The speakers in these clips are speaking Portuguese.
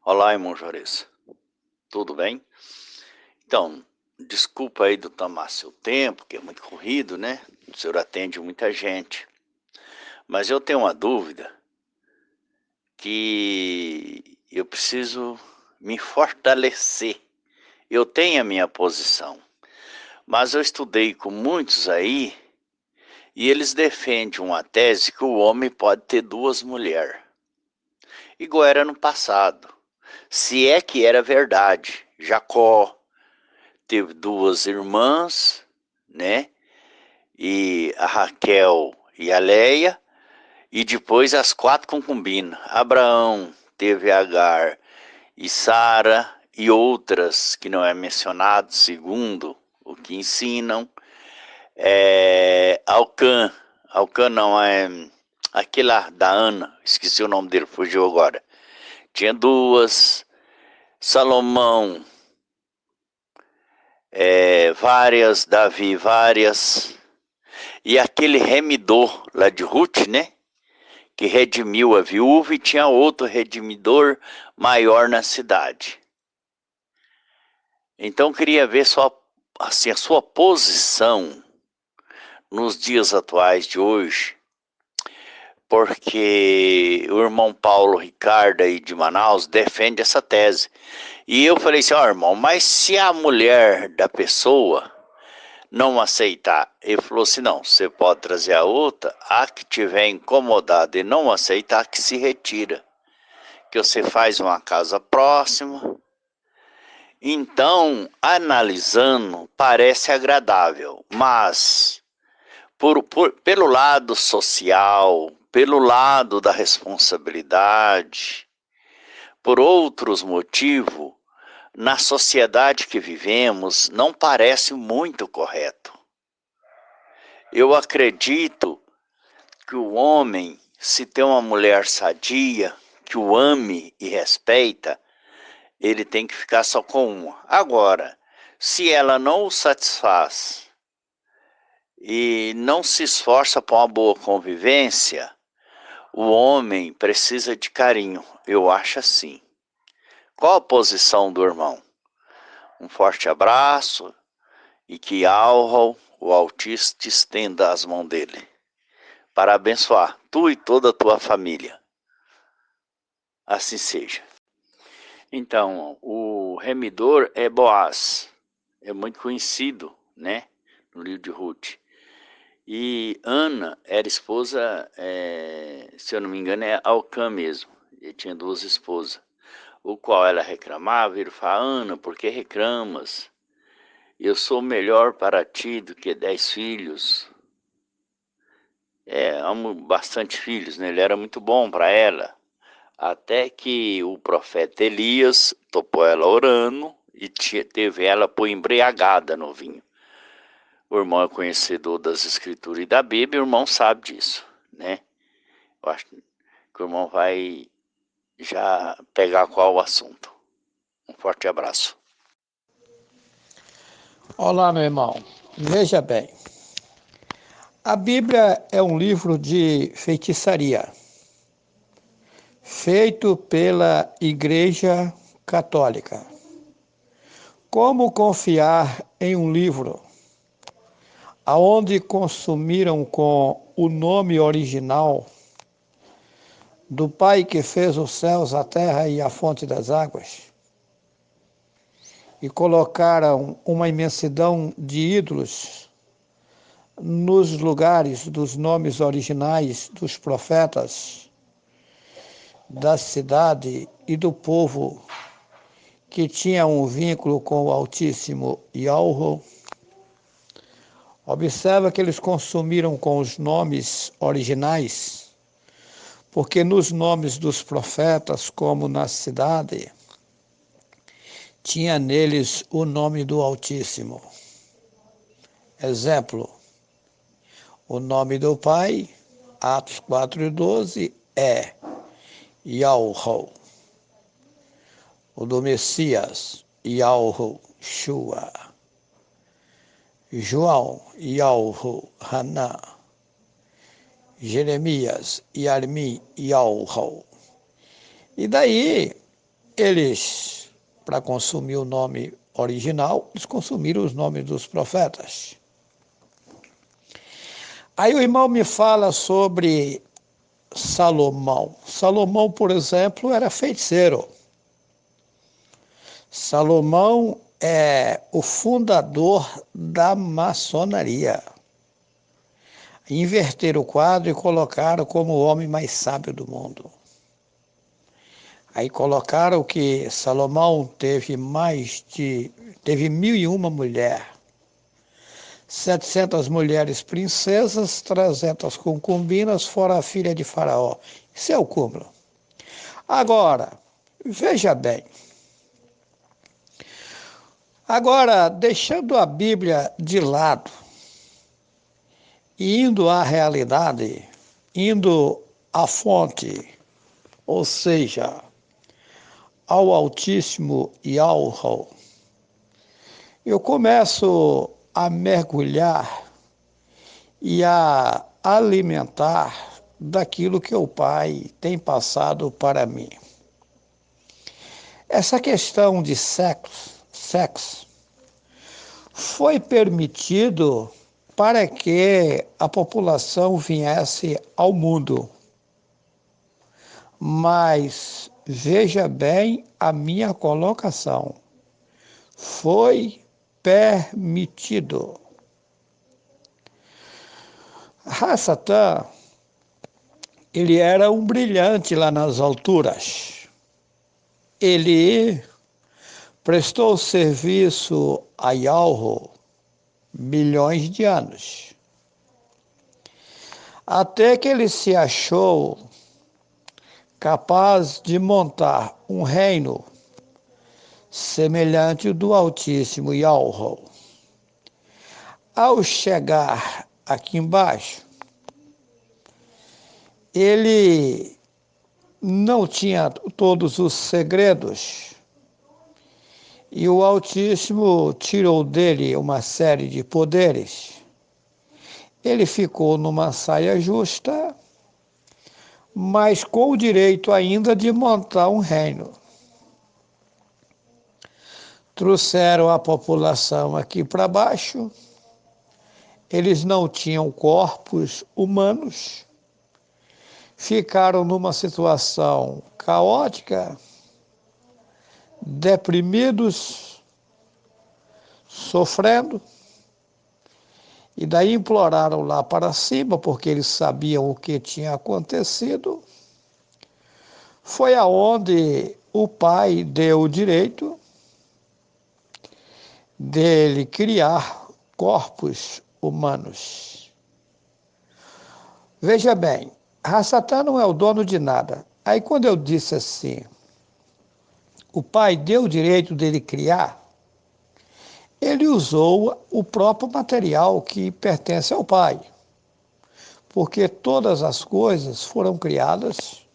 Olá, irmão Juarez. Tudo bem? Então, desculpa aí do tomar seu tempo, que é muito corrido, né? O senhor atende muita gente. Mas eu tenho uma dúvida que eu preciso me fortalecer. Eu tenho a minha posição, mas eu estudei com muitos aí e eles defendem uma tese que o homem pode ter duas mulheres, igual era no passado. Se é que era verdade. Jacó teve duas irmãs, né? E a Raquel e a Leia, e depois as quatro concubinas. Abraão teve Agar e Sara, e outras que não é mencionado, segundo o que ensinam. Alcã não, aquele lá da Ana, esqueci o nome dele, fugiu agora. Tinha duas. Salomão, várias. Davi, várias. E aquele remidor lá de Ruth, né? Que redimiu a viúva e tinha outro redimidor maior na cidade. Então eu queria ver só assim, a sua posição nos dias atuais de hoje, porque o irmão Paulo Ricardo aí de Manaus defende essa tese. E eu falei assim, ó, irmão, mas se a mulher da pessoa não aceitar, ele falou assim, não, você pode trazer a outra, a que tiver incomodada e não aceitar, que se retira, que você faz uma casa próxima. Então, analisando, parece agradável, mas pelo lado social, pelo lado da responsabilidade, por outros motivos, na sociedade que vivemos, não parece muito correto. Eu acredito que o homem, se tem uma mulher sadia, que o ame e respeita, ele tem que ficar só com uma. Agora, se ela não o satisfaz e não se esforça para uma boa convivência, o homem precisa de carinho. Eu acho assim. Qual a posição do irmão? Um forte abraço e que Alro, o Altíssimo, te estenda as mãos dele para abençoar tu e toda a tua família. Assim seja. Então, o remidor é Boaz, é muito conhecido, né, no livro de Ruth. E Ana era esposa, se eu não me engano, é Alcã mesmo. Ele tinha duas esposas, o qual ela reclamava, ele falava, Ana, por que reclamas? Eu sou melhor para ti do que 10 filhos. Amo bastante filhos, né? Ele era muito bom para ela. Até que o profeta Elias topou ela orando e teve ela por embriagada no vinho. O irmão é conhecedor das escrituras e da Bíblia, o irmão sabe disso, né? Eu acho que o irmão vai já pegar qual o assunto. Um forte abraço. Olá, meu irmão. Veja bem, a Bíblia é um livro de feitiçaria, feito pela Igreja Católica. Como confiar em um livro aonde consumiram com o nome original do Pai que fez os céus, a terra e a fonte das águas, e colocaram uma imensidão de ídolos nos lugares dos nomes originais dos profetas, da cidade e do povo que tinha um vínculo com o Altíssimo Yahweh. Observa que eles consumiram com os nomes originais, porque nos nomes dos profetas, como na cidade, tinha neles o nome do Altíssimo. Exemplo, o nome do Pai, Atos 4:12, é Yahweh. O do Messias, Yahushua. João, Yahu-Haná. Jeremias, Yarmi, Yahu. E daí Eles, para consumir o nome original, eles consumiram os nomes dos profetas. Aí o irmão me fala sobre Salomão. Salomão, por exemplo, era feiticeiro. Salomão é o fundador da maçonaria. Inverteram o quadro e colocaram como o homem mais sábio do mundo. Aí colocaram que Salomão teve teve 1.001 mulheres, 700 mulheres princesas, 300 concubinas, fora a filha de Faraó. Isso é o cúmulo. Agora, veja bem. Agora, deixando a Bíblia de lado, e indo à realidade, indo à fonte, ou seja, ao Altíssimo Yahweh, eu começo a mergulhar e a alimentar daquilo que o Pai tem passado para mim. Essa questão de sexo foi permitido para que a população viesse ao mundo. Mas veja bem a minha colocação. Foi permitido. Satã, ele era um brilhante lá nas alturas. Ele prestou serviço a Yahweh milhões de anos. Até que ele se achou capaz de montar um reino semelhante ao do Altíssimo Yahweh. Ao chegar aqui embaixo, ele não tinha todos os segredos e o Altíssimo tirou dele uma série de poderes. Ele ficou numa saia justa, mas com o direito ainda de montar um reino. Trouxeram a população aqui para baixo, eles não tinham corpos humanos, ficaram numa situação caótica, deprimidos, sofrendo, e daí imploraram lá para cima, porque eles sabiam o que tinha acontecido. Foi aonde o Pai deu o direito dele criar corpos humanos. Veja bem, Satã não é o dono de nada. Aí quando eu disse assim, o Pai deu o direito dele criar, ele usou o próprio material que pertence ao Pai, porque todas as coisas foram criadas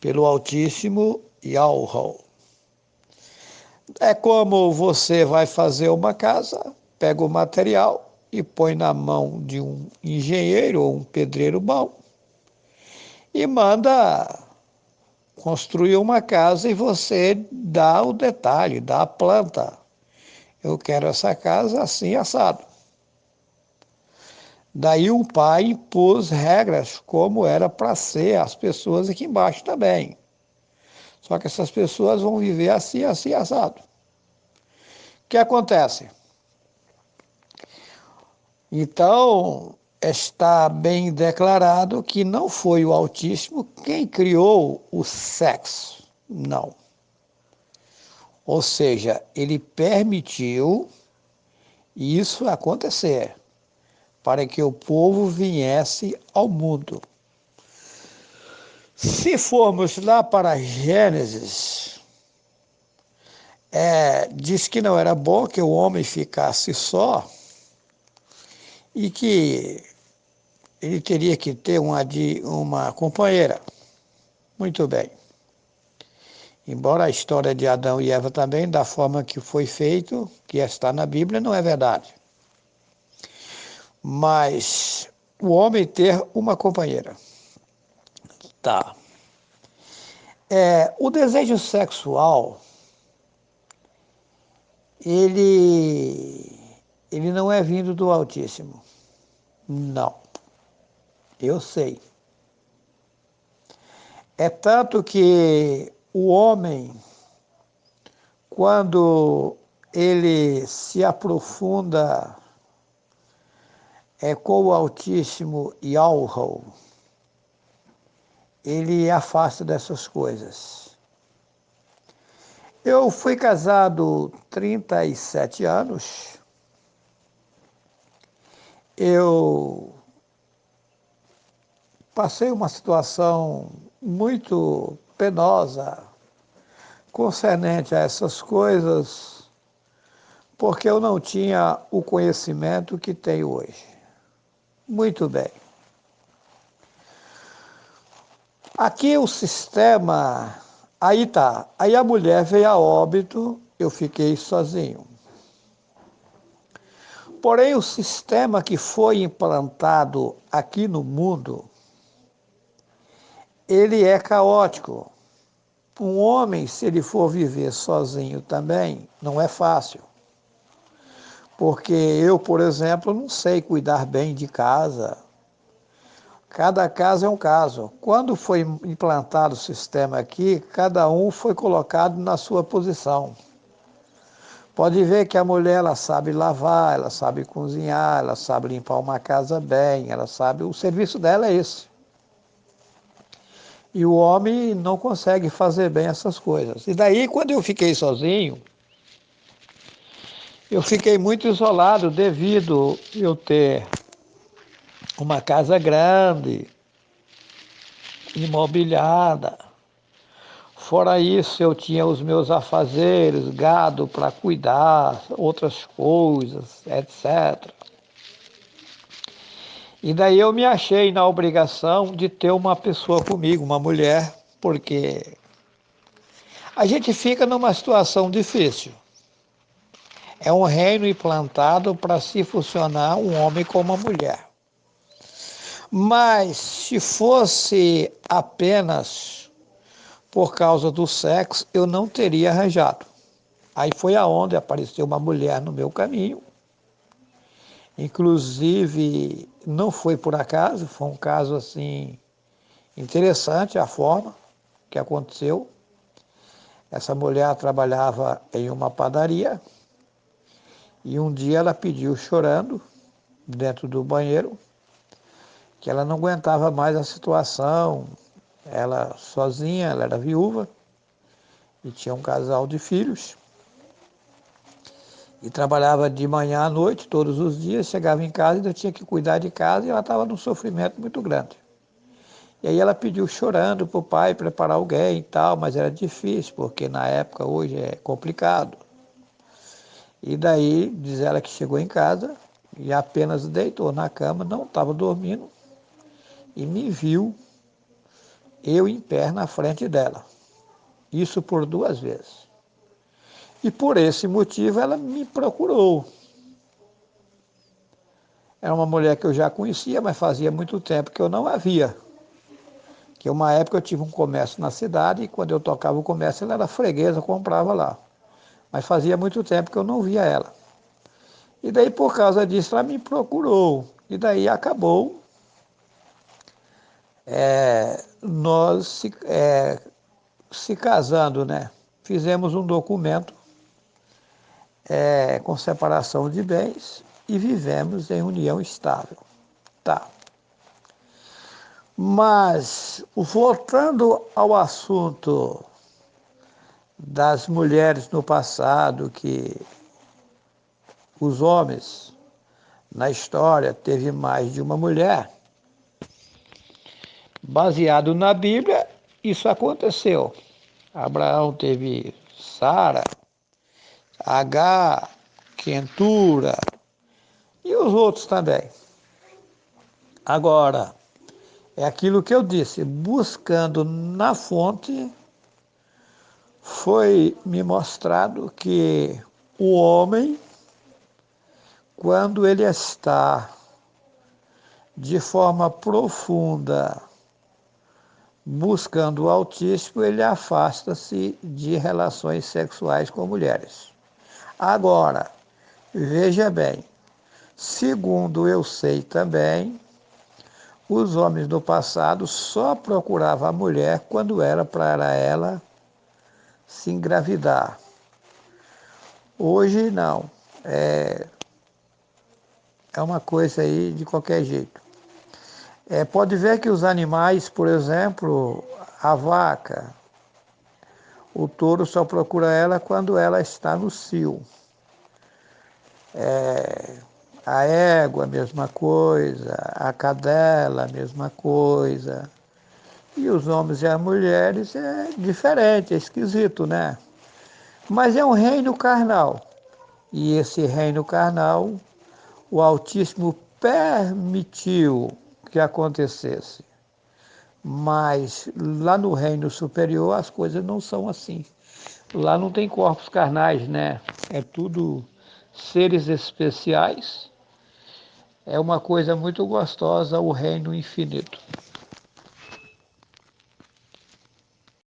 pelo Altíssimo Yahweh. É como você vai fazer uma casa, pega o material e põe na mão de um engenheiro ou um pedreiro bom e manda construir uma casa e você dá o detalhe, dá a planta. Eu quero essa casa assim, assado. Daí o Pai impôs regras como era para ser as pessoas aqui embaixo também. Só que essas pessoas vão viver assim, assim, assado. O que acontece? Então, está bem declarado que não foi o Altíssimo quem criou o sexo. Não. Ou seja, ele permitiu isso acontecer para que o povo viesse ao mundo. Se formos lá para Gênesis, diz que não era bom que o homem ficasse só e que ele teria que ter uma companheira. Muito bem. Embora a história de Adão e Eva também, da forma que foi feito, que está na Bíblia, não é verdade. Mas o homem ter uma companheira. Tá. O desejo sexual, ele não é vindo do Altíssimo. Não, eu sei. É tanto que o homem, quando ele se aprofunda com o Altíssimo Yahweh, ele afasta dessas coisas. Eu fui casado 37 anos. Eu passei uma situação muito penosa concernente a essas coisas, porque eu não tinha o conhecimento que tenho hoje. Muito bem. Aqui o sistema, aí tá. Aí a mulher veio a óbito, eu fiquei sozinho. Porém, o sistema que foi implantado aqui no mundo, ele é caótico. Um homem, se ele for viver sozinho também, não é fácil. Porque eu, por exemplo, não sei cuidar bem de casa. Cada caso é um caso. Quando foi implantado o sistema aqui, cada um foi colocado na sua posição. Pode ver que a mulher ela sabe lavar, ela sabe cozinhar, ela sabe limpar uma casa bem, ela sabe, o serviço dela é esse. E o homem não consegue fazer bem essas coisas. E daí, quando eu fiquei sozinho, eu fiquei muito isolado devido eu ter uma casa grande, imobiliada. Fora isso, eu tinha os meus afazeres, gado para cuidar, outras coisas, etc. E daí eu me achei na obrigação de ter uma pessoa comigo, uma mulher, porque a gente fica numa situação difícil. É um reino implantado para se funcionar um homem com uma mulher. Mas se fosse apenas por causa do sexo, eu não teria arranjado. Aí foi aonde apareceu uma mulher no meu caminho. Inclusive, não foi por acaso, foi um caso assim interessante a forma que aconteceu. Essa mulher trabalhava em uma padaria e um dia ela pediu chorando dentro do banheiro que ela não aguentava mais a situação. Ela sozinha, ela era viúva e tinha um casal de filhos. E trabalhava de manhã à noite, todos os dias, chegava em casa e ainda tinha que cuidar de casa e ela estava num sofrimento muito grande. E aí ela pediu chorando para o pai preparar alguém e tal, mas era difícil, porque na época, hoje é complicado. E daí, diz ela que chegou em casa e apenas deitou na cama, não estava dormindo, e me viu eu em pé na frente dela. Isso por 2 vezes. E por esse motivo ela me procurou. Era uma mulher que eu já conhecia, mas fazia muito tempo que eu não a via. Que uma época eu tive um comércio na cidade e quando eu tocava o comércio ela era freguesa, eu comprava lá. Mas fazia muito tempo que eu não via ela. E daí por causa disso ela me procurou. E daí acabou nós se casando, né? Fizemos um documento com separação de bens e vivemos em união estável. Tá. Mas, voltando ao assunto das mulheres no passado, que os homens na história teve mais de uma mulher, baseado na Bíblia, isso aconteceu. Abraão teve Sara, Agar, Quentura e os outros também. Agora, é aquilo que eu disse, buscando na fonte, foi me mostrado que o homem, quando ele está de forma profunda buscando o Altíssimo, ele afasta-se de relações sexuais com mulheres. Agora, veja bem, segundo eu sei também, os homens do passado só procuravam a mulher quando era para ela se engravidar. Hoje não. É uma coisa aí de qualquer jeito. Pode ver que os animais, por exemplo, a vaca, o touro só procura ela quando ela está no cio. A égua, a mesma coisa. A cadela, a mesma coisa. E os homens e as mulheres é diferente, é esquisito, né? Mas é um reino carnal. E esse reino carnal, o Altíssimo permitiu que acontecesse. Mas lá no reino superior as coisas não são assim. Lá não tem corpos carnais, né? É tudo seres especiais. É uma coisa muito gostosa o reino infinito.